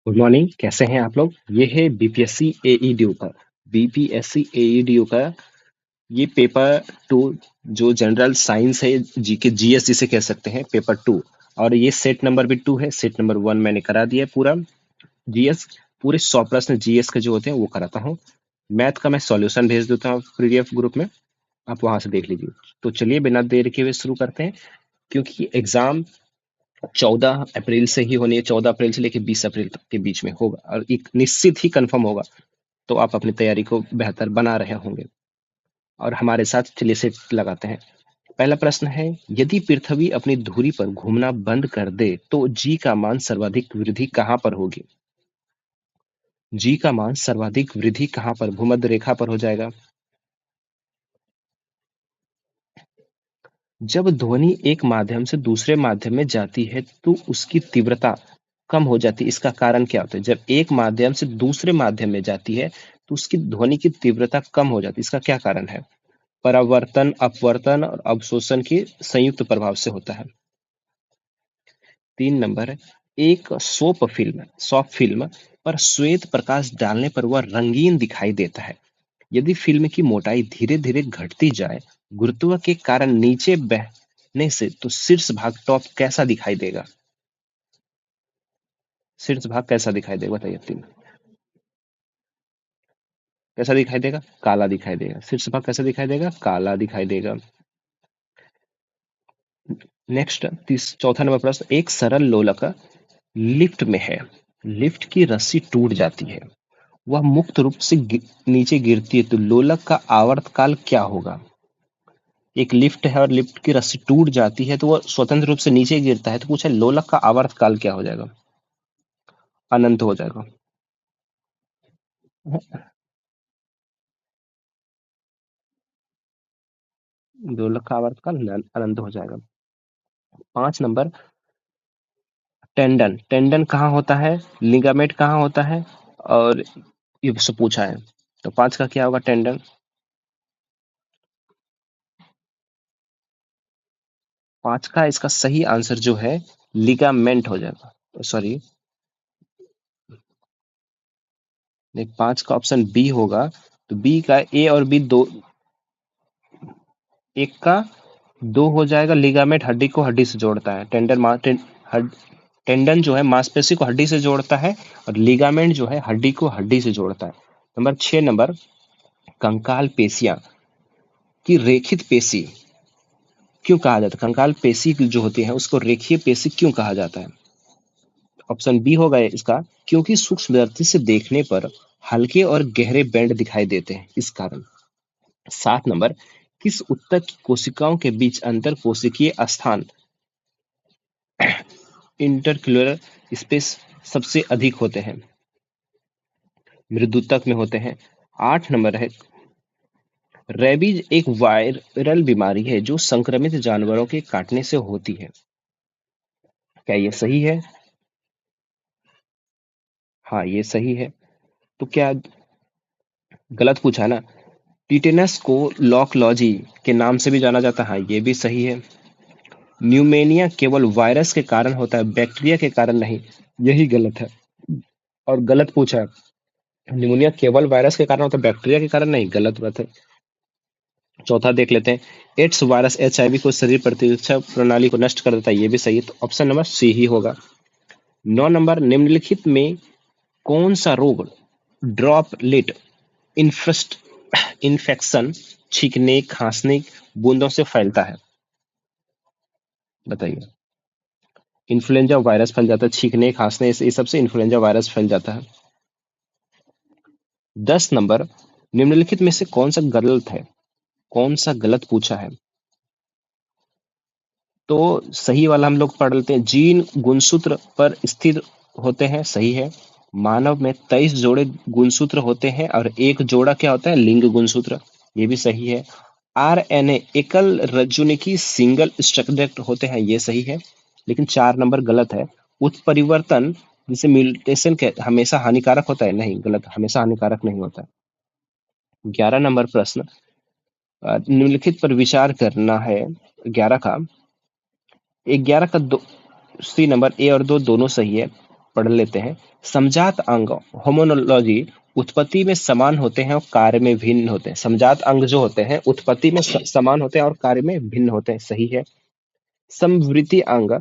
Good morning, कैसे हैं आप लोग। ये है बीपीएससी एईडीयू का ये पेपर टू जो जनरल साइंस है, जीके जीएस जिसे कह सकते हैं, पेपर टू। और ये सेट नंबर भी टू है। सेट नंबर वन मैंने करा दिया है पूरा जीएस। पूरे 100 प्रश्न जीएस के जो होते हैं वो कराता हूँ। मैथ का मैं सॉल्यूशन भेज देता हूँ पीडीएफ ग्रुप में, आप वहां से देख लीजिए। तो चलिए बिना देर के हुए शुरू करते हैं, क्योंकि एग्जाम 14 अप्रैल से ही होनी है। 14 अप्रैल से लेकर 20 अप्रैल तक के बीच में होगा और एक निश्चित ही कंफर्म होगा। तो आप अपनी तैयारी को बेहतर बना रहे होंगे और हमारे साथ चलिए से लगाते हैं। पहला प्रश्न है, यदि पृथ्वी अपनी धुरी पर घूमना बंद कर दे तो जी का मान सर्वाधिक वृद्धि कहाँ पर होगी। जी का मान सर्वाधिक वृद्धि कहाँ पर, भूमध्य रेखा पर हो जाएगा। जब ध्वनि एक माध्यम से दूसरे माध्यम में जाती है तो उसकी तीव्रता कम हो जाती है। इसका कारण क्या होता है। जब एक माध्यम से दूसरे माध्यम में जाती है तो उसकी ध्वनि की तीव्रता कम हो जाती है। इसका क्या कारण है। परावर्तन, अपवर्तन और अवशोषण के संयुक्त प्रभाव से होता है। 3 नंबर, एक सॉफ्ट फिल्म पर श्वेत प्रकाश डालने पर वह रंगीन दिखाई देता है। यदि फिल्म की मोटाई धीरे धीरे घटती जाए गुरुत्व के कारण नीचे बहने से तो शीर्ष भाग टॉप कैसा दिखाई देगा। शीर्ष भाग कैसा दिखाई देगा बताइए। तीन कैसा दिखाई देगा, काला दिखाई देगा। शीर्ष भाग कैसा दिखाई देगा, काला दिखाई देगा। नेक्स्ट, चौथा नंबर प्रश्न, एक सरल लोलक लिफ्ट में है। लिफ्ट की रस्सी टूट जाती है, वह मुक्त रूप से नीचे गिरती है तो लोलक का आवर्तकाल क्या होगा। एक लिफ्ट है और लिफ्ट की रस्सी टूट जाती है तो वह स्वतंत्र रूप से नीचे गिरता है, तो पूछा लोलक का आवर्तकाल क्या हो जाएगा। अनंत हो जाएगा। लोलक का आवर्तकाल अनंत हो जाएगा। 5 नंबर, टेंडन टेंडन कहाँ होता है, लिगामेंट कहाँ होता है, और ये सब पूछा है। तो 5 का क्या होगा, टेंडन। 5 का इसका सही आंसर जो है लिगामेंट हो जाएगा। सॉरी, नहीं, 5 का ऑप्शन बी होगा। तो बी का ए और बी दो, एक का दो हो जाएगा। लिगामेंट हड्डी को हड्डी से जोड़ता है। टेंडन जो है मांसपेशी को हड्डी से जोड़ता है और लिगामेंट जो है हड्डी को हड्डी से जोड़ता है। नंबर 6, कंकाल पेशियां की रेखित पेशी क्यों कहा जाता है। कंकाल पेशी जो होती है उसको रेखीय पेशी क्यों कहा जाता है। ऑप्शन बी होगा इसका, क्योंकि सूक्ष्मदर्शी से देखने पर हल्के और गहरे बैंड दिखाई देते हैं, इस कारण। 7 नंबर, किस उत्तक की कोशिकाओं के बीच अंतर कोशिकीय स्थान इंटरक्यूलर स्पेस सबसे अधिक होते हैं, मृदुतक में होते हैं। 8 नंबर है, रेबीज एक वायरल बीमारी है जो संक्रमित जानवरों के काटने से होती है। क्या ये सही है। हाँ, ये सही है। तो क्या गलत पूछा है ना। टिटेनस को लॉकलॉजी के नाम से भी जाना जाता है। हाँ, ये भी सही है। न्यूमेनिया केवल वायरस के कारण होता है, बैक्टीरिया के कारण नहीं, यही गलत है। और गलत पूछा है, न्यूमोनिया केवल वायरस के कारण होता है, बैक्टीरिया के कारण नहीं, गलत बात है। चौथा देख लेते हैं, एड्स वायरस एचआईवी को शरीर प्रतिरक्षा प्रणाली को नष्ट कर देता है। ये भी सही है, तो ऑप्शन नंबर सी ही होगा। 9 नंबर, निम्नलिखित में कौन सा रोग ड्रॉपलेट इन्फेस्ट इन्फेक्शन छींकने खांसने बूंदों से फैलता है, बताइए। इन्फ्लुएंजा वायरस फैल जाता है, छींकने खांसने से, ये सबसे इन्फ्लुएंजा वायरस फैल जाता है। 10 नंबर, निम्नलिखित में से कौन सा गलत है, कौन सा गलत पूछा है। तो सही वाला हम लोग पढ़ लेते हैं। जीन गुणसूत्र पर स्थिर होते हैं, सही है। मानव में 23 जोड़े गुणसूत्र होते हैं और एक जोड़ा क्या होता है, लिंग गुणसूत्र, ये भी सही है। आरएनए एकल रज्जुनिकी सिंगल स्ट्रक्चर्ड होते हैं, ये सही है। लेकिन 4 नंबर गलत है। उत्परिवर्तन जिसे म्यूटेशन के हमेशा हानिकारक होता है, नहीं, गलत, हमेशा हानिकारक नहीं होता। 11 नंबर प्रश्न, निम्नलिखित पर विचार करना है। 11 का 11 का सी नंबर ए और दो दोनों सही है। पढ़ लेते हैं। समजात अंग होमोनोलॉजी उत्पत्ति में समान होते हैं और कार्य में भिन्न होते हैं। समजात अंग जो होते हैं उत्पत्ति में समान होते हैं और कार्य में भिन्न होते हैं, सही है। समवृत्ति अंग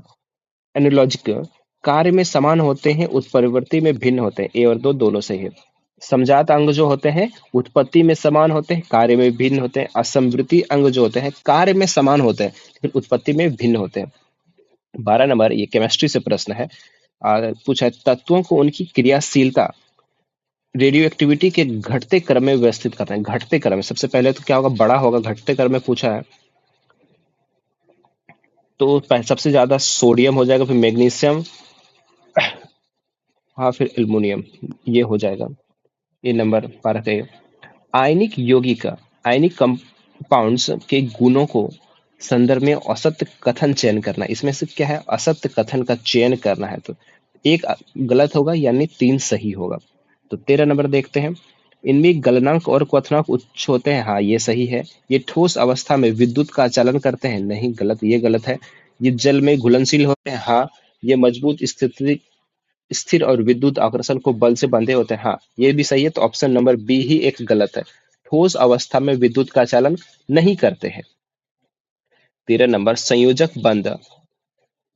एनालॉजिक कार्य में समान होते हैं, उत्परिवर्ती में भिन्न होते हैं। ए और दो दोनों सही है। समजात अंग जो होते हैं उत्पत्ति में समान होते हैं, कार्य में भिन्न होते हैं। असमवृत्ति अंग जो होते हैं कार्य में समान होते हैं लेकिन उत्पत्ति में भिन्न होते हैं। 12 नंबर, ये केमिस्ट्री से प्रश्न है। पूछा है तत्वों को उनकी क्रियाशीलता रेडियो एक्टिविटी के घटते क्रम में व्यवस्थित करते हैं। घटते क्रम में सबसे पहले तो क्या होगा, बड़ा होगा। घटते क्रम में पूछा है तो सबसे ज्यादा सोडियम हो जाएगा, फिर मैग्नीशियम, हाँ फिर एल्युमिनियम, ये हो जाएगा। ये नंबर 12 का। आयनिक यौगिक आयनिक कंपाउंड्स के गुणों को संदर्भ में असत्य कथन चयन करना। इसमें से क्या है, असत्य कथन का चयन करना है। तो एक गलत होगा यानी 3 सही होगा। तो 13 नंबर देखते हैं। इनमें गलनांक और क्वथनांक उच्च होते हैं, हाँ ये सही है। ये ठोस अवस्था में विद्युत का चालन करते हैं, नहीं गलत, ये गलत है। ये जल में घुलनशील होते हैं, हाँ। ये मजबूत स्थिति स्थिर और विद्युत आकर्षण को बल से बंधे होते हैं, हाँ ये भी सही है। तो ऑप्शन नंबर बी ही एक गलत है। ठोस अवस्था में विद्युत का चालन नहीं करते हैं। 13 नंबर, संयोजक बंध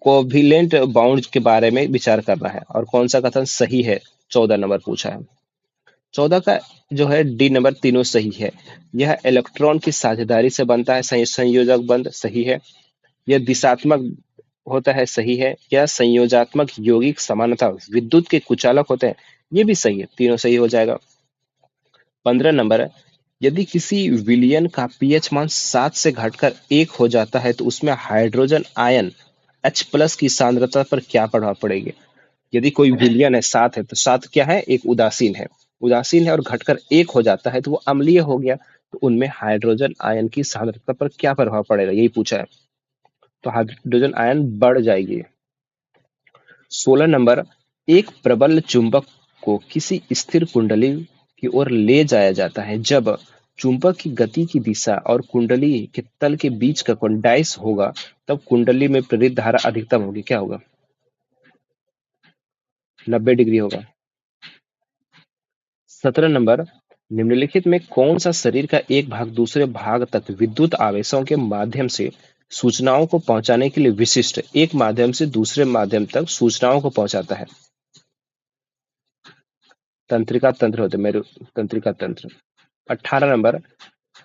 कोविलेंट बाउंड के बारे में विचार करना है और कौन सा कथन सही है। 14 नंबर पूछा है। 14 का जो है डी नंबर तीनों सही है। यह इलेक्ट्रॉन की साझेदारी से बनता है, संयोजक बंध सही है। यह दिशात्मक होता है, सही है। यह संयोजात्मक यौगिक समानता विद्युत के कुचालक होते हैं, ये भी सही है। तीनों सही हो जाएगा। 15 नंबर है। यदि किसी विलयन का पीएच मान 7 से घटकर 1 हो जाता है तो उसमें हाइड्रोजन आयन H प्लस की सांद्रता पर क्या प्रभाव पड़ेगी। यदि कोई विलयन है 7 है तो 7 क्या है, एक उदासीन है। उदासीन है और घटकर 1 हो जाता है तो वो अम्लीय हो गया। तो उनमें हाइड्रोजन आयन की सांद्रता पर क्या प्रभाव पड़ेगा, यही पूछा है। तो हाइड्रोजन आयन बढ़ जाएगी। 16 नंबर, एक प्रबल चुंबक को किसी स्थिर कुंडली की ओर ले जाया जाता है जब चुंबक की गति की दिशा और कुंडली के तल के बीच का कोण डाइस होगा, तब कुंडली में प्रेरित धारा अधिकतम होगी, क्या होगा, 90 डिग्री होगा। 17 नंबर, निम्नलिखित में कौन सा शरीर का एक भाग दूसरे भाग तक विद्युत आवेशों के माध्यम से सूचनाओं को पहुंचाने के लिए विशिष्ट एक माध्यम से दूसरे माध्यम तक सूचनाओं को पहुंचाता है। तंत्रिका तंत्र होते मेरु तंत्रिका तंत्र। 18 नंबर,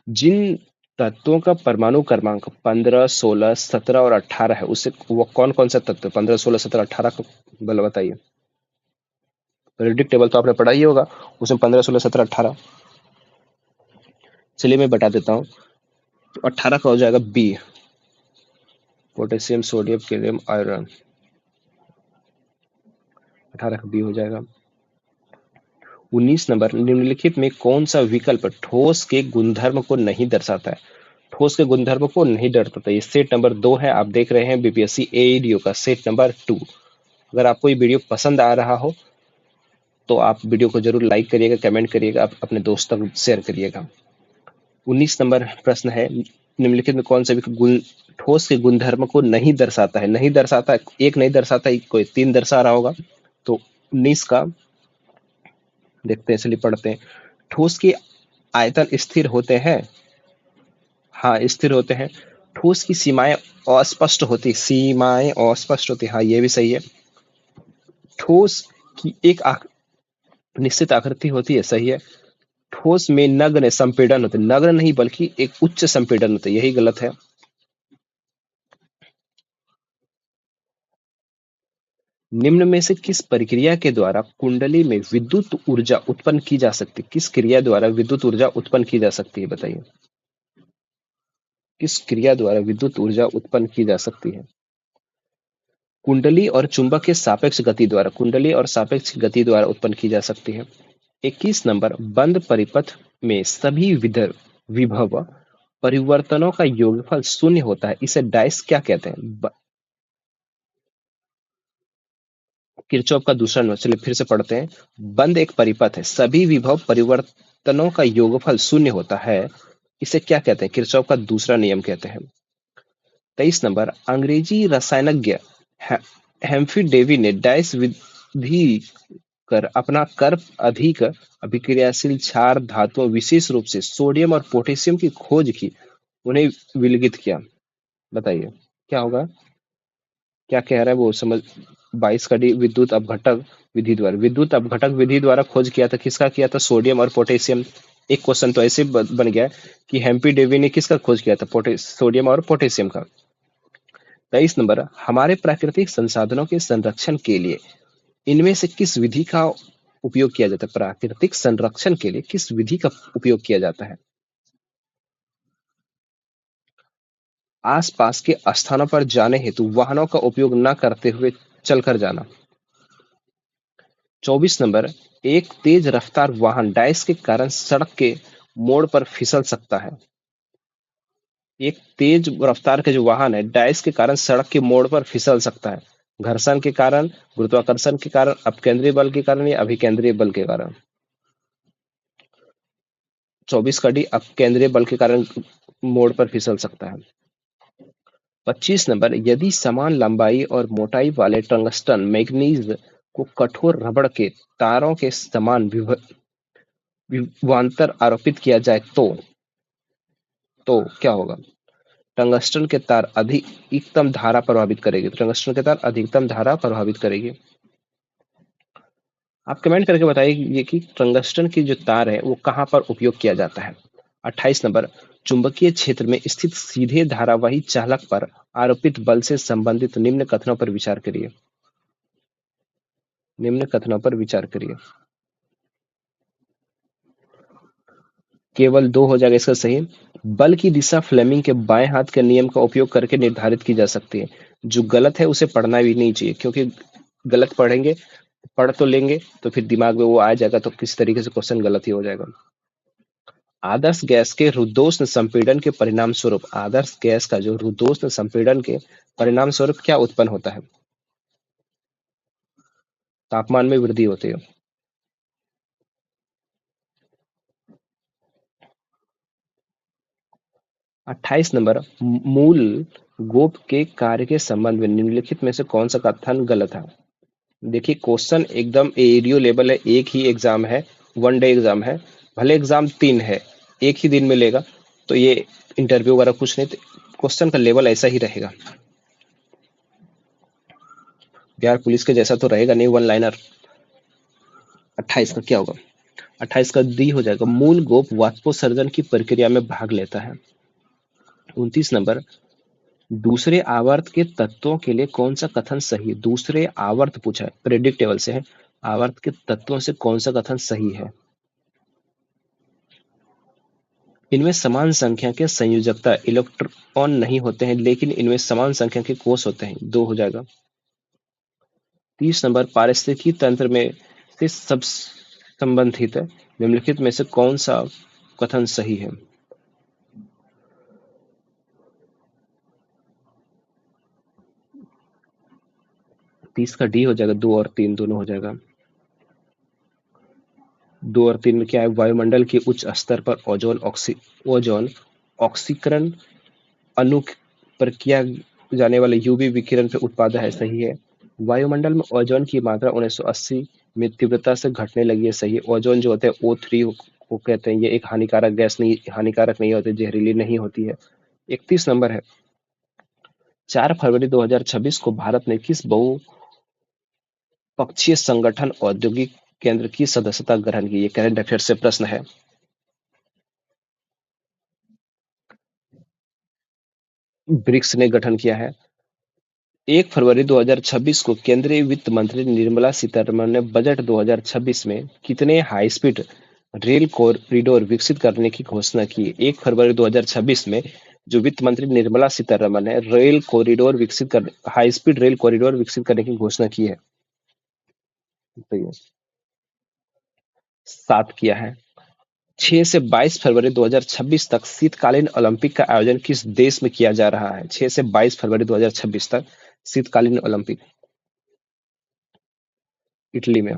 जिन तत्वों का परमाणु क्रमांक 15, 16, 17 और 18 है उसे वो कौन कौन सा तत्व 15, 16, 17, 18 का बल बताइए। पीरियोडिक टेबल तो आपने पढ़ा ही होगा, उसमें 15, 16, 17, 18। चलिए मैं बता देता हूँ। तो 18 का हो जाएगा B, potassium, sodium, calcium, iron. 18 का बी हो जाएगा। 19 नंबर, निम्नलिखित में कौन सा विकल्प ठोस के गुणधर्म को नहीं दर्शाता है। ठोस के गुणधर्म को नहीं दर्शाता, ये सेट नंबर 2 है। आप देख रहे हैं बीपीएससी एईडीओ का सेट नंबर 2। अगर आपको ये वीडियो पसंद आ रहा हो तो आप वीडियो को जरूर लाइक करिएगा, कमेंट करिएगा, आप अपने दोस्तों तक शेयर करिएगा। 19 नंबर प्रश्न है, निम्नलिखित में कौन सा गुण ठोस के गुणधर्म को नहीं दर्शाता है। नहीं दर्शाता है, एक नहीं दर्शाता है, कोई 3 दर्शा रहा होगा। तो 19 का देखते हैं, चलिए पढ़ते हैं। ठोस के आयतन स्थिर होते हैं, हाँ स्थिर होते हैं। ठोस की सीमाएं अस्पष्ट होती, सीमाएं अस्पष्ट होती, हाँ ये भी सही है। ठोस की एक निश्चित आकृति होती है, सही है। ठोस में नग्न संपीड़न होते, नग्न नहीं बल्कि एक उच्च संपीड़न होते, यही गलत है। निम्न में से किस प्रक्रिया के द्वारा कुंडली में विद्युत ऊर्जा उत्पन्न की जा सकती है। किस क्रिया द्वारा विद्युत ऊर्जा उत्पन्न की जा सकती है, बताइए। किस क्रिया द्वारा विद्युत ऊर्जा उत्पन्न की जा सकती है। कुंडली और चुंबक के सापेक्ष गति द्वारा, कुंडली और सापेक्ष गति द्वारा उत्पन्न की जा सकती है। 21 नंबर, बंद परिपथ में सभी विभव परिवर्तनों का योगफल शून्य होता है, इसे डाइस क्या कहते हैं। किरचॉफ का दूसरा नियम, चलिए फिर से पढ़ते हैं। बंद एक परिपथ है, सभी विभव परिवर्तनों का योगफल शून्य होता है, इसे क्या कहते हैं, किरचॉफ का दूसरा नियम कहते हैं। 23 नंबर, अंग्रेजी रसायनज्ञ हेम्फ्री डेवी ने डाइस कर अपना कर अधिक अभिक्रियाशील क्षार धातुओं विशेष रूप से सोडियम और पोटेशियम की खोज की, उन्हें विलगित किया। बताइए क्या होगा? क्या कह रहा है वो समझ। 22 का डी विद्युत अपघटक विधि द्वारा, विद्युत अपघटक विधि द्वारा खोज किया था, किसका किया था? सोडियम और पोटेशियम। एक क्वेश्चन तो ऐसे बन गया कि हेम्पी डेवी ने किसका खोज किया था? सोडियम और पोटेशियम का। 23 नंबर, हमारे प्राकृतिक संसाधनों के संरक्षण के लिए इनमें से किस विधि का उपयोग किया जाता है? प्राकृतिक संरक्षण के लिए किस विधि का उपयोग किया जाता है? आसपास के स्थानों पर जाने हेतु वाहनों का उपयोग न करते हुए चलकर जाना। 24 नंबर, एक तेज रफ्तार वाहन डाइस के कारण सड़क के मोड़ पर फिसल सकता है। एक तेज रफ्तार का जो वाहन है डाइस के कारण सड़क के मोड़ पर फिसल सकता है। घर्षण के कारण, गुरुत्वाकर्षण के कारण, अपकेंद्रीय बल के कारण या अभिकेंद्रीय बल के कारण। 24 का डी अपकेंद्रीय बल के कारण मोड़ पर फिसल सकता है। 25 नंबर, यदि समान लंबाई और मोटाई वाले टंगस्टन मैग्नीज को कठोर रबड़ के तारों के समान विभवांतर आरोपित किया जाए तो क्या होगा? टंगस्टन के तार अधिकतम धारा प्रभावित करेगी। टंगस्टन के तार अधिकतम धारा प्रभावित करेगी। आप कमेंट करके बताइए कि टंगस्टन की जो तार है वो कहाँ पर उपयोग किया जाता है। 28 नंबर, चुंबकीय क्षेत्र में स्थित सीधे धारावाही चालक पर आरोपित बल से संबंधित निम्न कथनों पर विचार करिए। निम्न कथनों पर विचार करिए। केवल दो हो जाएगा इसका सही। बल की दिशा फ्लेमिंग के बाएं हाथ के नियम का उपयोग करके निर्धारित की जा सकती है। जो गलत है उसे पढ़ना भी नहीं चाहिए, क्योंकि गलत पढ़ेंगे, पढ़ तो लेंगे तो फिर दिमाग में वो आ जाएगा तो किसी तरीके से क्वेश्चन गलत ही हो जाएगा। आदर्श गैस के रुद्धोष्ण संपीड़न के परिणाम स्वरूप, आदर्श गैस का जो रुद्धोष्ण संपीड़न के परिणाम स्वरूप क्या उत्पन्न होता है? तापमान में वृद्धि होती है। 28 नंबर, मूल गोप के कार्य के संबंध में निम्नलिखित में से कौन सा कथन गलत है? देखिए क्वेश्चन एकदम एरियो लेवल है, एक ही एग्जाम है, वन डे एग्जाम है, भले एग्जाम 3 है, एक ही दिन में लेगा, तो ये इंटरव्यू वगैरह कुछ नहीं, क्वेश्चन का लेवल ऐसा ही रहेगा। बिहार पुलिस के जैसा तो रहेगा नहीं वन लाइनर। 28 का क्या होगा? 28 का डी हो जाएगा, मूल गोप वाष्पोत्सर्जन की प्रक्रिया में भाग लेता है। 29 नंबर, दूसरे आवर्त के तत्वों के लिए कौन सा कथन सही है? दूसरे आवर्त पूछा है, प्रेडिक्टेबल से है, आवर्त के तत्वों से कौन सा कथन सही है? इनमें समान संख्या के संयोजकता इलेक्ट्रॉन नहीं होते हैं, लेकिन इनमें समान संख्या के कोष होते हैं। दो हो जाएगा। 30 नंबर, पारिस्थितिकी तंत्र में से सब संबंधित निम्नलिखित में से कौन सा कथन सही है? 30 का डी हो जाएगा, 2 और 3 दोनों हो जाएगा। 2 और 3 में क्या है? वायुमंडल के उच्च स्तर पर ओजोन ऑक्सीकरण अणु पर किया जाने वाले यूवी विकिरण पे उत्पादन है, सही है। वायुमंडल में ओजोन की मात्रा 1980 में तीव्रता से घटने लगी है, सही है। ओजोन जो होता है O3 को कहते हैं, ये एक हानिकारक गैस नहीं, हानिकारक नहीं होती, जहरीली नहीं होती है। 31 नंबर है, 4 फरवरी 2026 को भारत ने किस बहुपक्षीय संगठन औद्योगिक केंद्र की सदस्यता ग्रहण की? ये करंट अफेयर से प्रश्न है। ब्रिक्स ने गठन किया है। 1 फरवरी 2026 को केंद्रीय वित्त मंत्री निर्मला सीतारमण ने बजट 2026 में कितने हाई स्पीड रेल कॉरिडोर विकसित करने की घोषणा की? 1 फरवरी 2026 में जो वित्त मंत्री निर्मला सीतारमण ने हाई स्पीड रेल कॉरिडोर विकसित करने की घोषणा की है। तो ये 7 किया है। 6 से 22 फरवरी 2026 तक शीतकालीन ओलंपिक का आयोजन किस देश में किया जा रहा है? 6 से 22 फरवरी 2026 तक शीतकालीन ओलंपिक इटली में।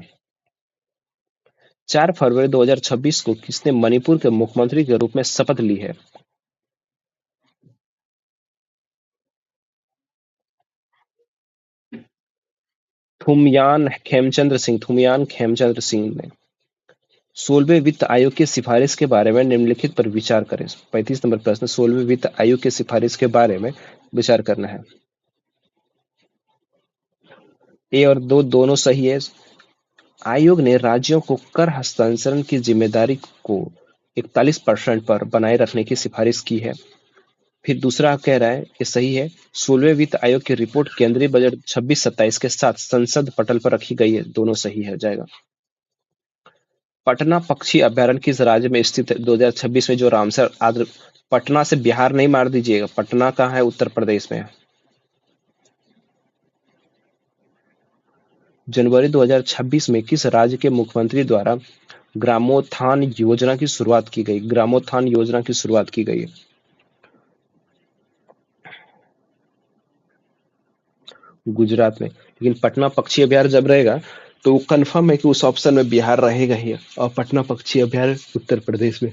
4 फरवरी 2026 को किसने मणिपुर के मुख्यमंत्री के रूप में शपथ ली है? थुमयान खेमचंद्र सिंह ने 16वें वित्त आयोग की सिफारिश के बारे में निम्नलिखित पर विचार करें। 35 नंबर प्रश्न, 16वें वित्त आयोग की सिफारिश के बारे में विचार करना है। ए और दो दोनों सही है। आयोग ने राज्यों को कर हस्तांतरण की जिम्मेदारी को 41% पर बनाए रखने की सिफारिश की है। फिर दूसरा कह रहा है ये सही है। 16वें वित्त आयोग की रिपोर्ट केंद्रीय बजट 26-27 के साथ संसद पटल पर रखी गई है। दोनों सही है जाएगा। पटना पक्षी अभयारण्य किस राज्य में स्थित है? 2026 में जो रामसर आद्र पटना से बिहार नहीं मार दीजिएगा, पटना कहाँ है? उत्तर प्रदेश में है। जनवरी 2026 में किस राज्य के मुख्यमंत्री द्वारा ग्रामोत्थान योजना की शुरुआत की गई? ग्रामोत्थान योजना की शुरुआत की गई है गुजरात में। लेकिन पटना पक्षी अभयारण्य जब रहेगा तो वो कंफर्म है कि उस ऑप्शन में बिहार रहेगा ही, और पटना पक्षी अभयारण्य उत्तर प्रदेश में।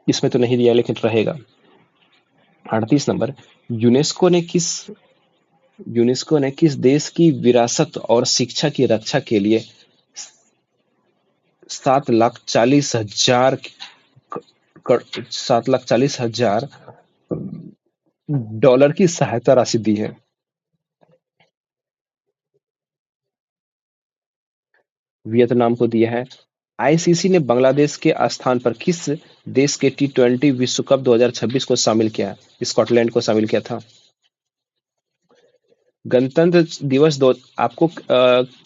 इसमें तो नहीं दिया लेकिन रहेगा। 38 नंबर, यूनेस्को ने किस यूनेस्को ने किस देश की विरासत और शिक्षा की रक्षा के लिए 7,40,000 $7,40,000 की सहायता राशि दी है? वियतनाम को दिया है। आईसीसी ने बांग्लादेश के स्थान पर किस देश के टी20 विश्व कप 2026 को शामिल किया? स्कॉटलैंड को शामिल किया था। गणतंत्र दिवस दो आपको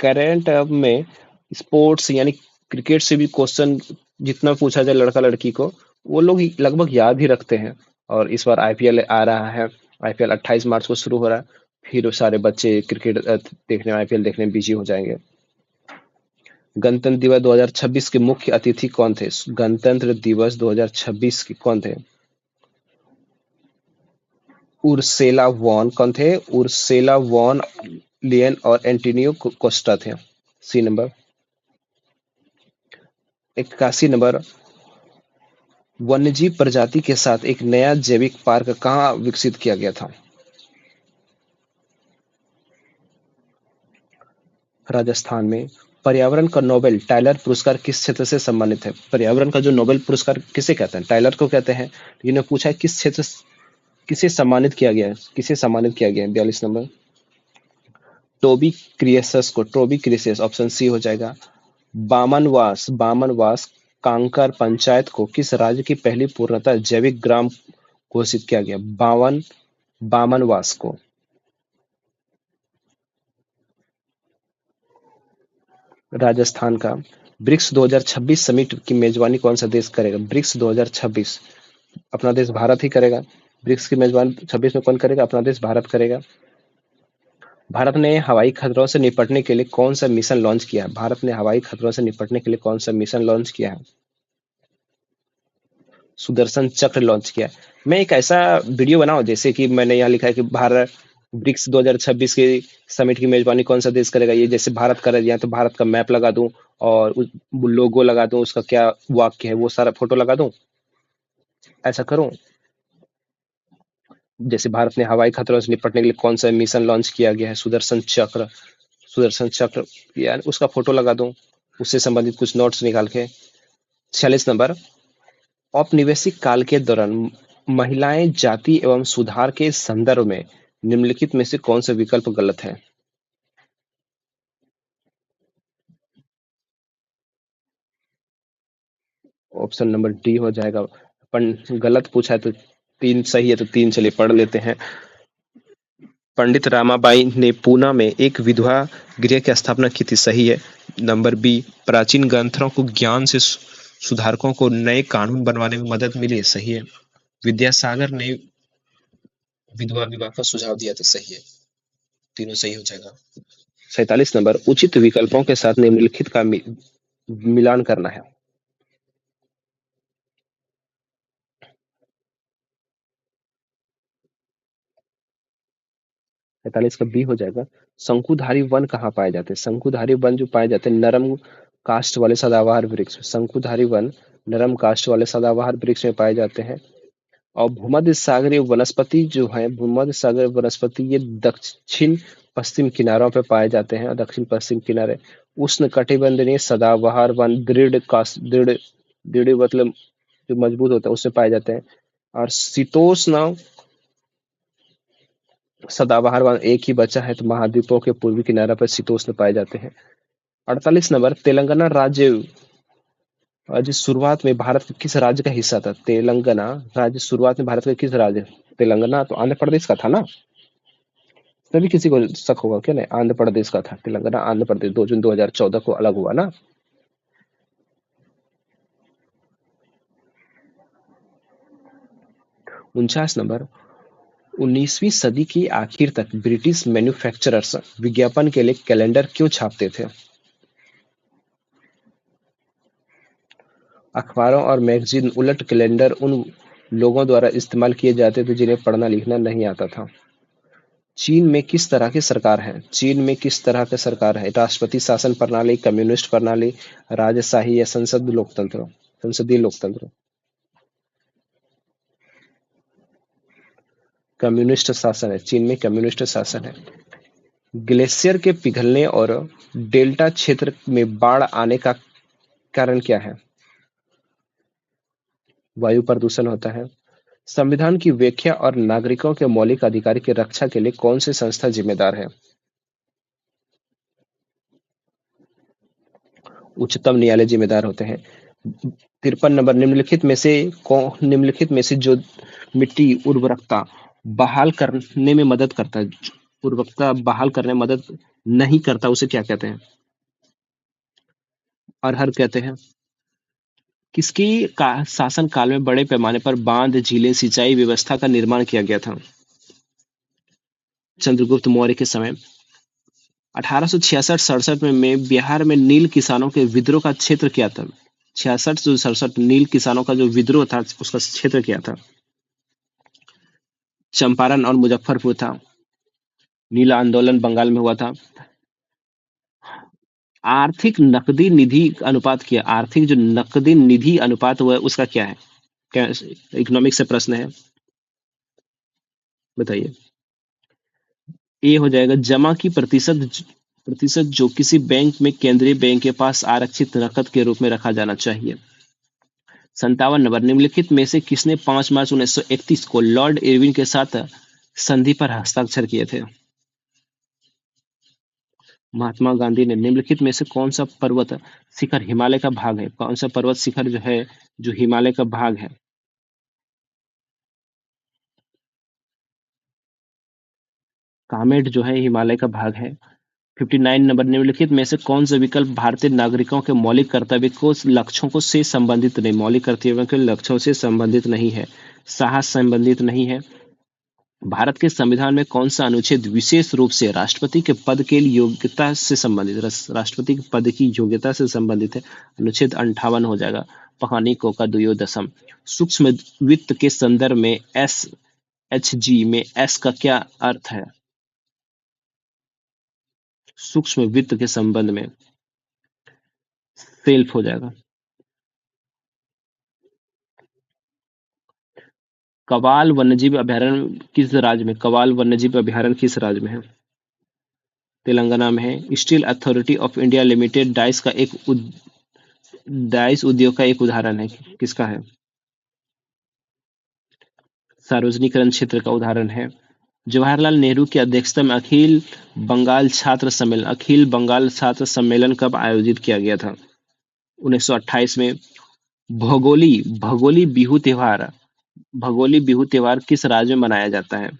करेंट में स्पोर्ट्स यानी क्रिकेट से भी क्वेश्चन जितना पूछा जाए लड़का लड़की को, वो लोग लगभग याद ही रखते हैं। और इस बार आईपीएल आ रहा है। आईपीएल 28 मार्च को शुरू हो रहा है। फिर वो सारे बच्चे क्रिकेट देखने आईपीएल देखने में बिजी हो जाएंगे। गणतंत्र दिवस 2026 के मुख्य अतिथि कौन थे? गणतंत्र दिवस 2026 के कौन थे? उर्सेला वॉन कौन थे? उर्सेला वॉन लियन और एंटोनियो कोस्टा थे। सी नंबर। 81 नंबर, वन्यजीव प्रजाति के साथ एक नया जैविक पार्क कहाँ विकसित किया गया था? राजस्थान में। पर्यावरण का नोबेल टाइलर पुरस्कार किस क्षेत्र से सम्मानित है? पर्यावरण का जो नोबेल पुरस्कार किसे कहते हैं? टाइलर को कहते हैं। इन्होंने पूछा है किस क्षेत्र किसे सम्मानित किया गया है? किसे सम्मानित किया गया है? 42 नंबर, टोबी क्रियस ऑप्शन सी हो जाएगा। बामनवास कांकर पंचायत को किस राज्य की पहली पूर्णतः जैविक ग्राम घोषित किया गया? बामनवास को। राजस्थान का। ब्रिक्स 2026 समिट की मेजबानी कौन सा देश करेगा? ब्रिक्स 2026 अपना देश भारत ही करेगा। ब्रिक्स की मेजबानी 26 में कौन करेगा? अपना देश भारत करेगा। भारत ने हवाई खतरों से निपटने के लिए कौन सा मिशन लॉन्च किया है? भारत ने हवाई खतरों से निपटने के लिए कौन सा मिशन लॉन्च किया है? सुदर्शन चक्र लॉन्च किया। मैं एक ऐसा वीडियो बनाऊं जैसे कि मैंने यहाँ लिखा है कि भारत ब्रिक्स 2026 के समिट की मेजबानी कौन सा देश करेगा, ये जैसे भारत कर रहा है तो भारत का मैप लगा दूं और लोगो लगा दूं, उसका क्या वाक्य है वो सारा फोटो लगा दूं, ऐसा करूं। जैसे भारत ने हवाई खतरों से निपटने के लिए कौन सा मिशन लॉन्च किया गया है? सुदर्शन चक्र यार उसका फोटो लगा दूं, उससे संबंधित कुछ नोट्स निकाल के। 46 नंबर, औपनिवेशिक काल के दौरान महिलाएं जाति एवं सुधार के संदर्भ में निम्नलिखित में से कौन सा विकल्प गलत है? ऑप्शन नंबर डी हो जाएगा। गलत पूछा है तो तीन सही है तो तीन चलिए पढ़ लेते हैं। पंडित रामाबाई ने पूना में एक विधवा गृह की स्थापना की थी, सही है। नंबर बी, प्राचीन ग्रंथों को ज्ञान से सुधारकों को नए कानून बनवाने में मदद मिली, सही है। विद्यासागर ने विधवा विवाह का सुझाव दिया था, सही है। तीनों सही हो जाएगा। 47 नंबर, उचित विकल्पों के साथ निम्नलिखित का मिलान करना है। 45 का बी हो जाएगा। शंकुधारी वन कहाँ पाए जाते हैं? शंकुधारी वन जो पाए जाते हैं नरम काष्ठ वाले सदाबहार वृक्ष। शंकुधारी वन नरम काष्ठ वाले सदाबहार वृक्ष में पाए जाते हैं। और भूमध्य सागरीय वनस्पति जो है, भूमध्य सागरीय वनस्पति ये दक्षिण पश्चिम किनारों पे पाए जाते हैं, और दक्षिण पश्चिम किनारे उष्ण कटिबंधीय सदाबहार वन दृढ़ दृढ़ मतलब जो मजबूत होता है उससे पाए जाते हैं। और शीतोष्ण सदाबहार वन एक ही बचा है, तो महाद्वीपों के पूर्वी किनारे पर शीतोष्ण पाए जाते हैं। 48 नंबर, तेलंगाना राज्य राज्य शुरुआत में भारत के किस राज्य का हिस्सा था? तेलंगाना राज्य शुरुआत में भारत का किस राज्य? तेलंगाना तो आंध्र प्रदेश का था ना? तभी किसी को शक होगा क्या? नहीं, आंध्र प्रदेश का था। तेलंगाना आंध्र प्रदेश 2 जून 2014 को अलग हुआ ना। 49 नंबर, 19वीं सदी की आखिर तक ब्रिटिश मैन्युफैक्चरर्स विज्ञापन के लिए कैलेंडर क्यों छापते थे? अखबारों और मैगजीन उलट कैलेंडर उन लोगों द्वारा इस्तेमाल किए जाते थे जिन्हें पढ़ना लिखना नहीं आता था। चीन में किस तरह की सरकार है? चीन में किस तरह की सरकार है? राष्ट्रपति शासन प्रणाली, कम्युनिस्ट प्रणाली, राजशाही या संसदीय लोकतंत्र? कम्युनिस्ट शासन है, चीन में कम्युनिस्ट शासन है। ग्लेशियर के पिघलने और डेल्टा क्षेत्र में बाढ़ आने का कारण क्या है? वायु प्रदूषण होता है। संविधान की व्याख्या और नागरिकों के मौलिक अधिकार की रक्षा के लिए कौन सी संस्था जिम्मेदार है? उच्चतम न्यायालय जिम्मेदार होते हैं। 53 नंबर, निम्नलिखित में से जो मिट्टी उर्वरकता बहाल करने में मदद करता है, उर्वरकता बहाल करने में मदद नहीं करता, उसे क्या कहते हैं? अरहर कहते हैं। किसकी शासन काल में बड़े पैमाने पर बांध, झीलें, सिंचाई व्यवस्था का निर्माण किया गया था? चंद्रगुप्त मौर्य के समय। 1866-67 में बिहार में नील किसानों के विद्रोह का क्षेत्र क्या था? 66 से 67 नील किसानों का जो विद्रोह था उसका क्षेत्र क्या था? चंपारण और मुजफ्फरपुर था। नीला आंदोलन बंगाल में हुआ था। आर्थिक नकदी निधि अनुपात क्या? आर्थिक जो नकदी निधि अनुपात हुआ है उसका क्या है? क्या इकोनॉमिक्स से प्रश्न है, बताइए। ए हो जाएगा जमा की प्रतिशत जो किसी बैंक में केंद्रीय बैंक के पास आरक्षित नकद के रूप में रखा जाना चाहिए। 57 नंबर, निम्नलिखित में से किसने 5 मार्च 1931 को लॉर्ड इरविन के साथ संधि पर हस्ताक्षर किए थे? महात्मा गांधी ने। निम्नलिखित में से कौन सा पर्वत शिखर हिमालय का भाग है? कौन सा पर्वत शिखर जो है जो हिमालय का भाग है? कामेट जो है हिमालय का भाग है। 59 नंबर, निम्नलिखित में से कौन सा विकल्प भारतीय नागरिकों के मौलिक कर्तव्य को लक्ष्यों को से संबंधित नहीं, मौलिक कर्तव्यों के लक्ष्यों से संबंधित नहीं है? साहस संबंधित नहीं है। भारत के संविधान में कौन सा अनुच्छेद विशेष रूप से राष्ट्रपति के पद के लिए योग्यता से संबंधित, राष्ट्रपति के पद की योग्यता से संबंधित है? अनुच्छेद 58 हो जाएगा। पहानी को का दुयोदशम। सूक्ष्म वित्त के संदर्भ में SHG में S का क्या अर्थ है? सूक्ष्म वित्त के संबंध में सेल्फ हो जाएगा। कवाल वन्यजीव अभयारण्य किस राज्य में? कवाल वन्यजीव अभयारण्य किस राज्य में है? तेलंगाना में है। Steel authority of India limited dice उद्योग का एक उदाहरण है, किसका है? सार्वजनिकरण क्षेत्र का उदाहरण है। जवाहरलाल नेहरू की अध्यक्षता में अखिल बंगाल छात्र सम्मेलन कब आयोजित किया गया था? 1928 में। भगोली भगोली बिहू त्योहार भगोली बिहू त्योहार किस राज्य में मनाया जाता है?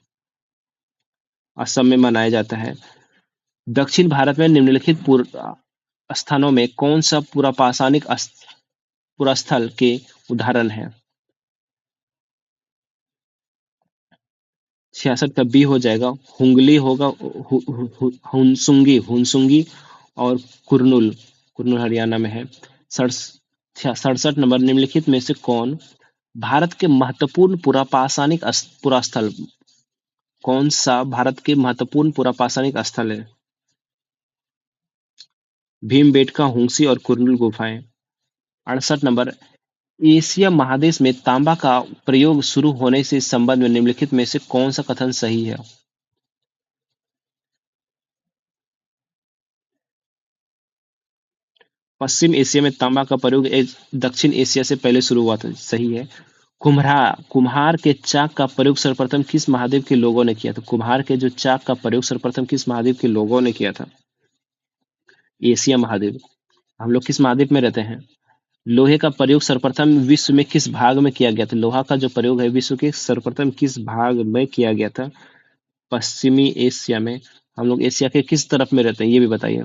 असम में मनाया जाता है। दक्षिण भारत में निम्नलिखित स्थानों में कौन सा पुरास्थल के उदाहरण है? 66 का बी हो जाएगा। हुंगली होगा, हुनसुंगी और कुरनुल कुरनुल हरियाणा में है। 67 नंबर, निम्नलिखित में से कौन भारत के महत्वपूर्ण पुरास्थल कौन सा भारत के महत्वपूर्ण पुरापाषाणिक स्थल है? भीमबेटका, हुंसी और कुरनुल गुफाएं। 68 नंबर, एशिया महादेश में तांबा का प्रयोग शुरू होने से इस संबंध में निम्नलिखित में से कौन सा कथन सही है? पश्चिम एशिया में तांबा का प्रयोग दक्षिण एशिया से पहले शुरू हुआ था, सही है। कुम्हार के चाक का प्रयोग सर्वप्रथम किस महाद्वीप के लोगों ने किया था? कुम्हार के जो चाक का प्रयोग सर्वप्रथम किस महाद्वीप के लोगों ने किया था? एशिया महाद्वीप। हम लोग किस महाद्वीप में रहते हैं? लोहे का प्रयोग सर्वप्रथम विश्व में किस भाग में किया गया था? लोहा का जो प्रयोग है विश्व के सर्वप्रथम किस भाग में किया गया था? पश्चिमी एशिया में। हम लोग एशिया के किस तरफ में रहते हैं ये भी बताइए।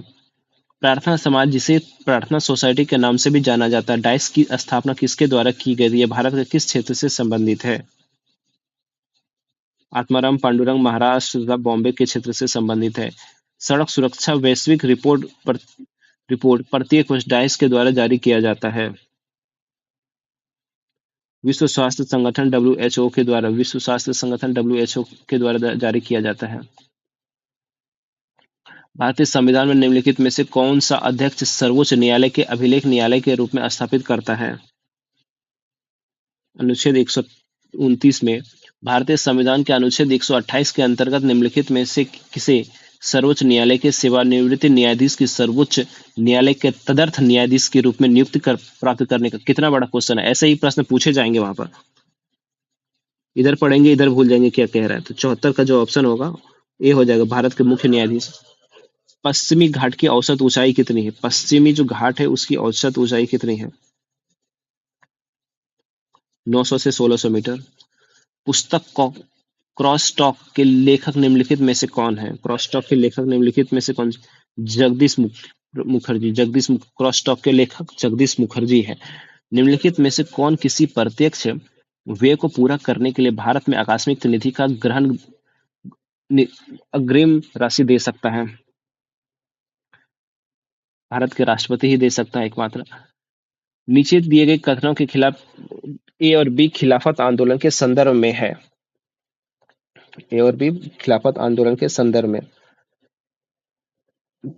प्रार्थना समाज, जिसे प्रार्थना सोसाइटी के नाम से भी जाना जाता है, डाइस की स्थापना किसके द्वारा की गई थी? यह भारत के किस क्षेत्र से संबंधित है? आत्माराम पांडुरंग महाराष्ट्र तथा बॉम्बे के क्षेत्र से संबंधित है। सड़क सुरक्षा वैश्विक रिपोर्ट प्रत्येक वर्ष डाइस के द्वारा जारी किया जाता है। विश्व स्वास्थ्य संगठन WHO के द्वारा विश्व स्वास्थ्य संगठन WHO के द्वारा जारी किया जाता है। भारतीय संविधान में निम्नलिखित में से कौन सा अध्यक्ष सर्वोच्च न्यायालय के अभिलेख न्यायालय के रूप में स्थापित करता है? अनुच्छेद 129 में। भारतीय संविधान के अनुच्छेद 128 के अंतर्गत निम्नलिखित में से किसे सर्वोच्च न्यायालय के सेवानिवृत्त न्यायाधीश की सर्वोच्च न्यायालय के तदर्थ न्यायाधीश के रूप में नियुक्ति प्राप्त करने का? कितना बड़ा क्वेश्चन है, ऐसे ही प्रश्न पूछे जाएंगे वहां पर। इधर पढ़ेंगे इधर भूल जाएंगे क्या कह रहा है। तो 74 का जो ऑप्शन होगा ये हो जाएगा, भारत के मुख्य न्यायाधीश। पश्चिमी घाट की औसत ऊंचाई कितनी है? पश्चिमी जो घाट है उसकी औसत ऊंचाई कितनी है? 900 से 1600 मीटर। पुस्तक क्रॉस टॉक के लेखक निम्नलिखित में से कौन है? क्रॉस टॉक के लेखक निम्नलिखित में से कौन? जगदीश मुखर्जी। क्रॉस टॉक के लेखक जगदीश मुखर्जी है। निम्नलिखित में से कौन किसी प्रत्यक्ष व्यय को पूरा करने के लिए भारत में आकस्मिक निधि का ग्रहण अग्रिम राशि दे सकता है? भारत के राष्ट्रपति ही दे सकता है एकमात्र। नीचे दिए गए कथनों के खिलाफ ए और बी खिलाफत आंदोलन के संदर्भ में है। ए और बी खिलाफत आंदोलन के संदर्भ में।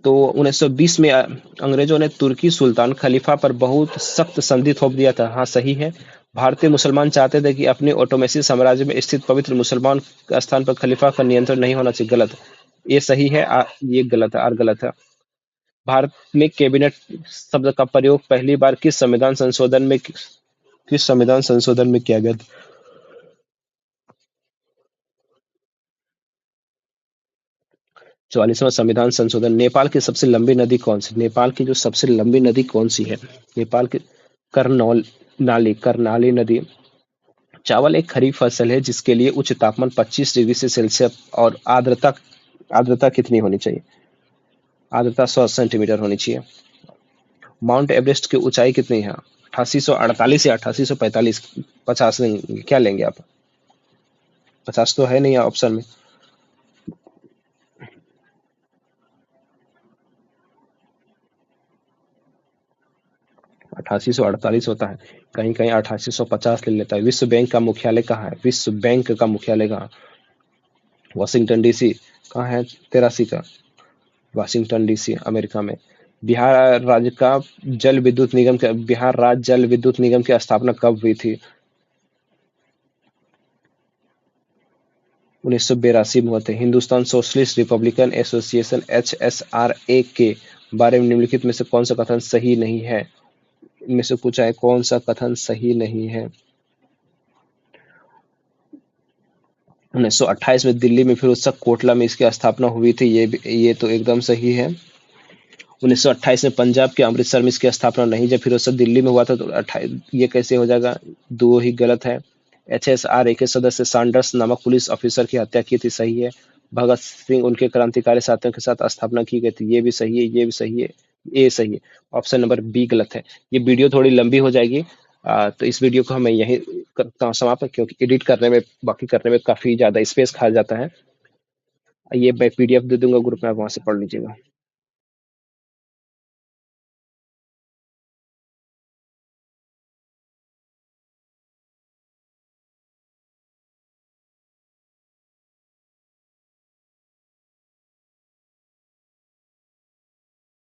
तो 1920 में अंग्रेजों ने तुर्की सुल्तान खलीफा पर बहुत सख्त संधि थोप दिया था। हाँ सही है। भारतीय मुसलमान चाहते थे कि अपने ऑटोमेसी साम्राज्य में स्थित पवित्र मुसलमान स्थान पर खलीफा का नियंत्रण नहीं होना चाहिए। गलत। ये सही है, ये गलत है, और गलत है। भारत में कैबिनेट शब्द का प्रयोग पहली बार किस संविधान संशोधन में किया गया था? 44वां संविधान संशोधन। नेपाल की सबसे लंबी नदी कौन सी? नेपाल की जो सबसे लंबी नदी कौन सी है? नेपाल की करनाली नदी। चावल एक खरीफ फसल है जिसके लिए उच्च तापमान 25 डिग्री से सेल्सियस और आर्द्रता कितनी होनी चाहिए? आर्द्रता 100 सेंटीमीटर होनी चाहिए। माउंट एवरेस्ट की ऊंचाई कितनी है? 8848 या 8845? 50 लेंगे, क्या लेंगे आप? 50 तो है नहीं ऑप्शन में। 8848 होता है, कहीं कहीं 8850 ले लेता है। विश्व बैंक का मुख्यालय कहाँ है? विश्व बैंक का मुख्यालय कहाँ? Washington DC. कहाँ है? तेरासी का वाशिंगटन डीसी, अमेरिका में। बिहार राज्य जल विद्युत निगम की स्थापना कब हुई थी? 1982 में होते। Hindustan socialist Republican association HSRA के बारे में निम्नलिखित में से कौन सा कथन सही नहीं है? इनमें से पूछा है कौन सा कथन सही नहीं है। 1928 में दिल्ली में फिरोजशाह कोटला में इसकी स्थापना हुई थी, ये तो एकदम सही है। 1928 में पंजाब के अमृतसर में इसकी स्थापना नहीं, जब फिरोजशाह दिल्ली में हुआ था तो 28 ये कैसे हो जाएगा? दो ही गलत है। HSRA के सदस्य सैंडर्स नामक पुलिस ऑफिसर की हत्या की थी, सही है। भगत सिंह उनके क्रांतिकारी साथियों के साथ स्थापना की गई थी, ये भी सही है, ये भी सही है, ये सही है। ऑप्शन नंबर बी गलत है। ये वीडियो थोड़ी लंबी हो जाएगी, तो इस वीडियो को हमें यहीं करता हूँ समाप्त, क्योंकि एडिट करने में बाकी करने में काफी ज्यादा स्पेस खा जाता है। ये मैं PDF दे दूंगा ग्रुप में, आप वहां से पढ़ लीजिएगा।